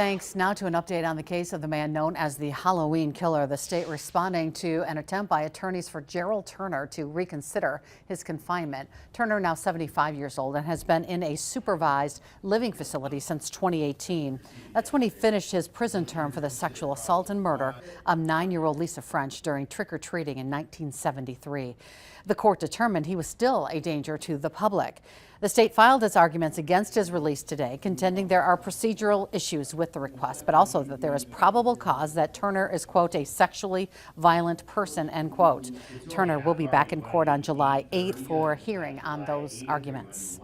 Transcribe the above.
Thanks. Now to an update on the case of the man known as the Halloween killer. The state responding to an attempt by attorneys for Gerald Turner to reconsider his confinement. Turner, now 75 years old, and has been in a supervised living facility since 2018. That's when he finished his prison term for the sexual assault and murder of 9-year-old Lisa French during trick-or-treating in 1973. The court determined he was still a danger to the public. The state filed its arguments against his release today, contending there are procedural issues with the request, but also that there is probable cause that Turner is, quote, a sexually violent person, end quote. Turner will be back in court on July 8th for hearing on those arguments.